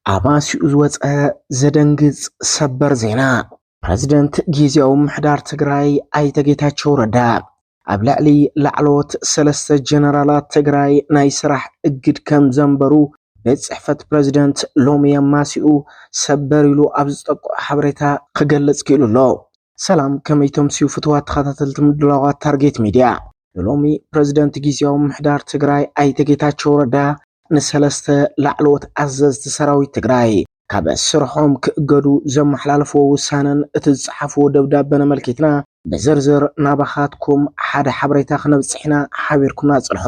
አባሲኡ ዝወፀ ዘደንግጽ ሰበር ዜና ፕሬዝደንት ጊዜያዊ ምሕዳር ትግራይ ኣይተ ጌታቸው ረዳ ኣብ ላዕሊ ላዕሎት ሰለስተ ጀነራላት ትግራይ ናይ ስራሕ እግድ ከም ዘንበሩ ቤት ጽሕፈት ፕሬዝደንት ሎሚ ኣማሲኡ ሰበር ኢሉ ኣብ ዝጠቅዖ ሓበሬታ ክገልጽ ክኢሉሎ። ሰላም ከመይቶም ሲዩ ፍትዋት ተኸታተልቲ ምድላዋት ታርጌት ሚድያ ሎሚ ፕሬዝደንት ጊዜያዊ ምሕዳር ትግራይ ኣይተ ጌታቸው ረዳ ንሰለስተ ላዕሎት ኣዘዝቲ ሰራዊት ትግራይ ካብ ስርሖም ክእገዱ ዘመሓላልፍዎ ውሳነን እቲ ዝጸሓፍዎ ደብዳቤ ነመልኪትና ብዝርዝር ናባኻትኩም ሓደ ሓበሬታ ክነብጽሕና ሓቢርኩምና ጽልሑ።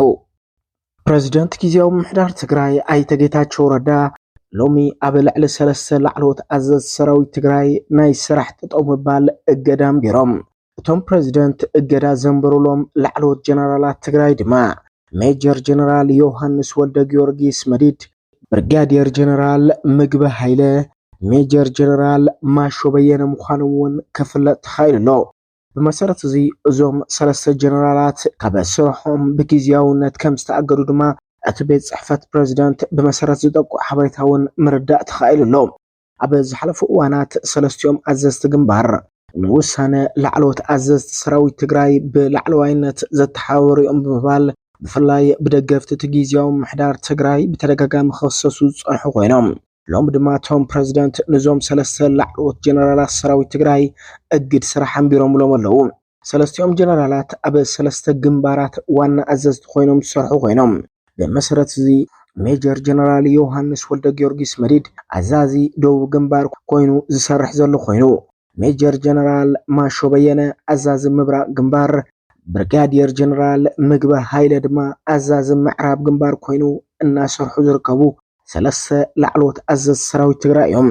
ፕሬዝደንት ጊዜያዊ ምሕዳር ትግራይ ኣይተ ጌታቸው ረዳ ሎሚ ኣብ ልዕሊ ሰለስተ ላዕሎት ኣዘዝቲ ሰራዊት ትግራይ ናይ ስራሕ ጠጠው ምባል እገዳም ቢሮም እቶም ፕሬዝደንት እገዳ ዘንበሩሎም ላዕሎት ጀነራላት ትግራይ ድማ ሜጀር ጀነራል ዮሐንስ ወልደ ጊዮርጊስ መዲድ፣ ብርጋዴር ጀነራል ምግበ ኃይለ፣ ሜጀር ጀነራል ማሾ በየነ ምዃኖምን ክፍለጥ ተኻኢሉሎ። ብመሰረት እዚ እዞም ሰለስተ ጀነራላት ካብ ስርሖም ብጊዜያውነት ከም ዝተኣገዱ ድማ እቲ ቤት ጽሕፈት ፕሬዝደንት ብመሰረት ዝጠቅዑ ሓበሬታውን ምርዳእ ተኻኢሉሎ። ኣብ ዝሓለፉ እዋናት ሰለስቲኦም ኣዘዝቲ ግንባር ንውሳነ ላዕሎት ኣዘዝቲ ሰራዊት ትግራይ ብላዕለዋይነት ዘተሓባበሩ እዮም ብምባል ብፍላይ ብደገፍቲ እቲ ጊዜያዊ ምሕዳር ትግራይ ብተደጋጋሚ ክኽሰሱ ዝጸንሑ ኮይኖም ሎም ድማ ቶም ፕሬዝደንት ንዞም ሰለስተ ላዕሎት ጀነራላት ሰራዊት ትግራይ እግድ ስራሕ ኣንቢሮምሎም ኣለዉ። ሰለስቲኦም ጀነራላት ኣብ ሰለስተ ግንባራት ዋና ኣዘዝቲ ኮይኖም ዝሰርሑ ኮይኖም ብመሰረት እዚ ሜጀር ጀነራል ዮሐንስ ወልደ ጊዮርጊስ መዲድ ኣዛዚ ደቡብ ግንባር ኮይኑ ዝሰርሕ ዘሎ ኮይኑ ሜጀር ጀነራል ማሾ በየነ ኣዛዚ ምብራቅ ግንባር ብርጋዴር ጀነራል ምግበ ኃይለ ድማ ኣዛዚ ምዕራብ ግንባር ኮይኑ እናሰርሑ ዝርከቡ ሰለስተ ላዕሎት ኣዘዝቲ ሰራዊት ትግራይ እዮም።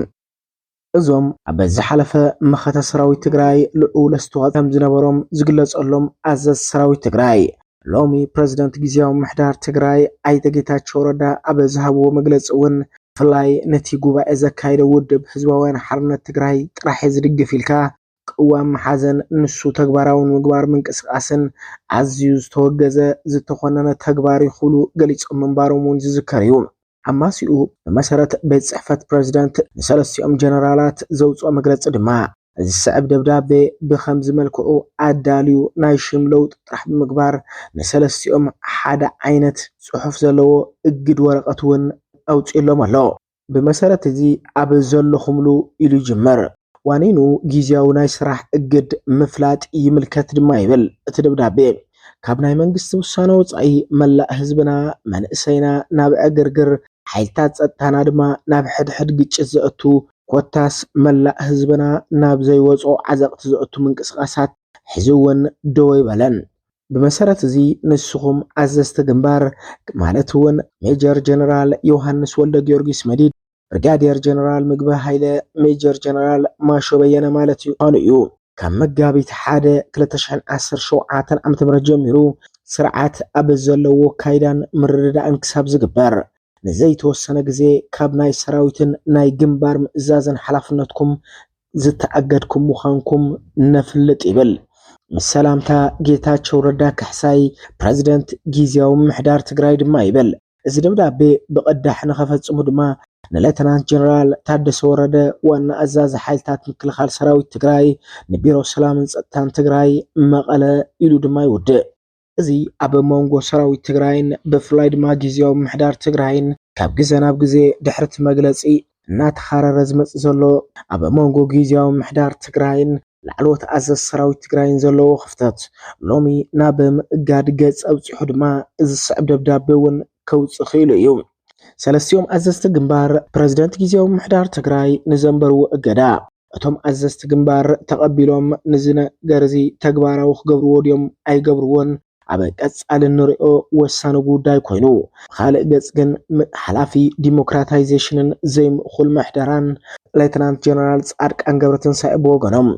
እዞም ኣብ ዝሓለፈ መኸተ ሰራዊት ትግራይ ልዑል ኣስተዋፅኦ ከም ዝነበሮም ዝግለጸሎም ኣዘዝቲ ሰራዊት ትግራይ ሎሚ ፕሬዝደንት ጊዜያዊ ምሕዳር ትግራይ ኣይተ ጌታቸው ረዳ ኣብ ዝሃብዎ መግለፂ እውን ብፍላይ ነቲ ጉባኤ ዘካየደ ውድብ ህዝባውያን ሓርነት ትግራይ ጥራሕ ዝድግፍ ኢልካ ቅዋም ሓዘን ንሱ ተግባራውን ምግባር ምንቅስቃስን ኣዝዩ ዝተወገዘ ዝተኾነነ ተግባር ይኹሉ ገሊጾም ምንባሮም እውን ዝዝከር እዩ። ኣማሲኡ ብመሰረት ቤት ጽሕፈት ፕሬዝደንት ንሰለስቲኦም ጀነራላት ዘውፅኦ መግለፂ ድማ ዝስዕብ ደብዳቤ ብኸምዚ መልክዑ ኣዳልዩ ናይ ሽም ለውጢ ጥራሕ ብምግባር ንሰለስቲኦም ሓደ ዓይነት ጽሑፍ ዘለዎ እግድ ወረቐት እውን ኣውፂሎም ኣሎ። ብመሰረት እዚ ኣብ ዘለኹምሉ ኢሉ ይጅመር ዋኒኑ ጊዜያዊ ናይ ስራሕ እግድ ምፍላጥ ይምልከት ድማ ይብል እቲ ደብዳቤ ካብ ናይ መንግስቲ ውሳነ ወጻኢ መላእ ህዝብና መንእሰይና ናብ ዕግርግር ሓይልታት ጸጥታና ድማ ናብ ሕድሕድ ግጭት ዘእቱ ኮታስ መላእ ህዝብና ናብ ዘይወጾ ዓዘቕቲ ዘእቱ ምንቅስቃሳት ሕዝውን ደው ይበለን። ብመሰረት እዚ ንስኹም ኣዘዝቲ ግንባር ማለት እውን ሜጀር ጀነራል ዮሐንስ ወልደ ጊዮርጊስ መዲድ፣ ብርጋዴር ጀነራል ምግበ ኃይለ፣ ሜጀር ጀነራል ማሾ በየነ ማለት እዩ ካብ መጋቢት 1 2017 ዓ.ም ጀሚሩ ስርዓት ኣብ ዘለዎ ካይዳን ምርድዳእን ክሳብ ዝግበር ንዘይተወሰነ ግዜ ካብ ናይ ሰራዊትን ናይ ግንባር ምእዛዝን ሓላፍነትኩም ዝተኣገድኩም ምዃንኩም ነፍልጥ ይብል። ሰላምታ ጌታቸው ረዳ ካሕሳይ ፕሬዝደንት ጊዜያዊ ምሕዳር ትግራይ ድማ ይብል። እዚ ደብዳቤ ብቕዳሕ ንኸፈጽሙ ድማ ንሌተናንት ጀነራል ታደሰ ወረደ ዋና ኣዛዚ ሓይልታት ምክልኻል ሰራዊት ትግራይ ንቢሮ ሰላምን ጸጥታን ትግራይ መቐለ ኢሉ ድማ ይውድእ። እዚ ኣብ መንጎ ሰራዊት ትግራይን ብፍላይ ድማ ጊዜያዊ ምሕዳር ትግራይን ካብ ግዜ ናብ ግዜ ድሕርቲ መግለጺ እናተኻረረ ዝመጽእ ዘሎ ኣብ መንጎ ጊዜያዊ ምሕዳር ትግራይን ላዕሎት ኣዘዝቲ ሰራዊት ትግራይን ዘለዎ ክፍተት ሎሚ ናብ ምእጋድ ገጽ ኣውፂሑ ድማ እዚ ስዕብ ደብዳቤ እውን ከውፅእ ኽኢሉ እዩ። ሰለስቲኦም ኣዘዝቲ ግንባር ፕሬዝደንት ጊዜያዊ ምሕዳር ትግራይ ንዘንበርዎ እገዳ እቶም ኣዘዝቲ ግንባር ተቐቢሎም ንዝነገር እዚ ተግባራዊ ክገብርዎ ድዮም ኣይገብርዎን ኣብ ቀጻሊ ንሪኦ ወሳኒ ጉዳይ ኮይኑ ካልእ ገጽ ግን ሓላፊ ዲሞክራታይዜሽንን ዘይምእኹል ምሕደራን ሌተናንት ጀነራል ጻድቃን ገብረትንሳኤ ብወገኖም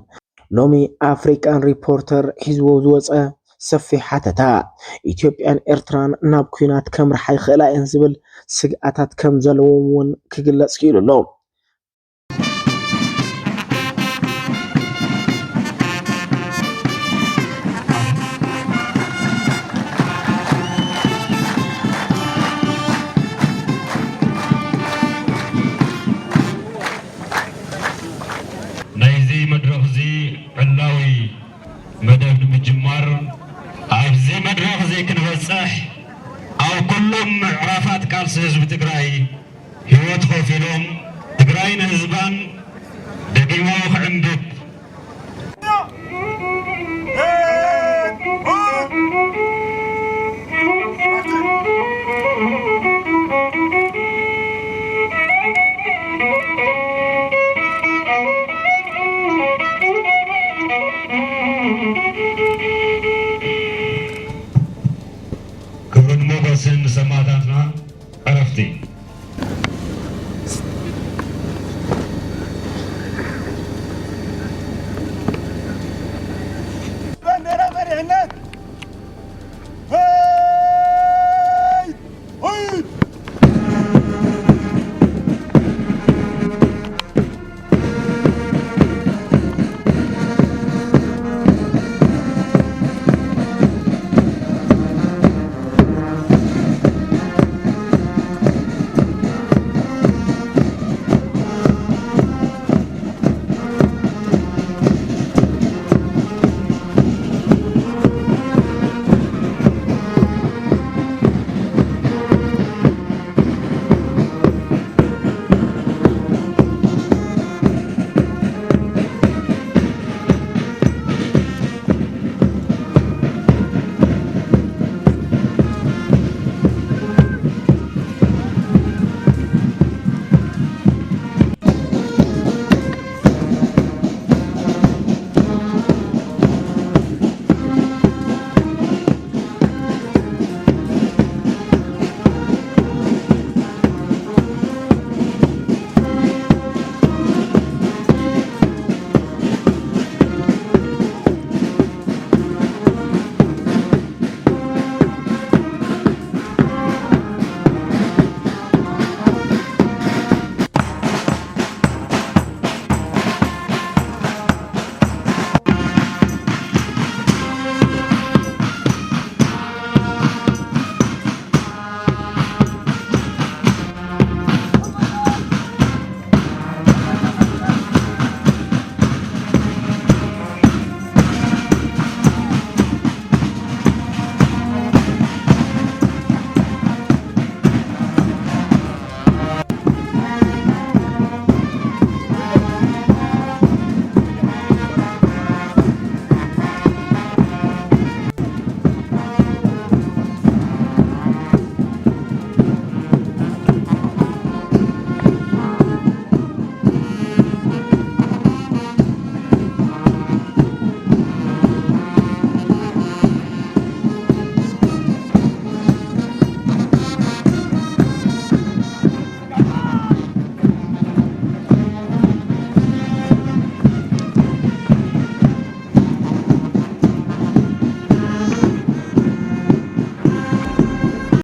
ሎሚ ኣፍሪካን ሪፖርተር ሒዝዎ ዝወፀ ሰፊሕ ሓተታ ኢትዮጵያን ኤርትራን ናብ ኩናት ከምርሓ ይኽእላ እየን ዝብል ስግኣታት ከም ዘለዎም እውን ክግለጽ ክኢሉ ኣሎ። ቃልሲ ህዝቢ ትግራይ ህይወት ከፊሎም ትግራይን ህዝባን ደጊሞ ክዕንብት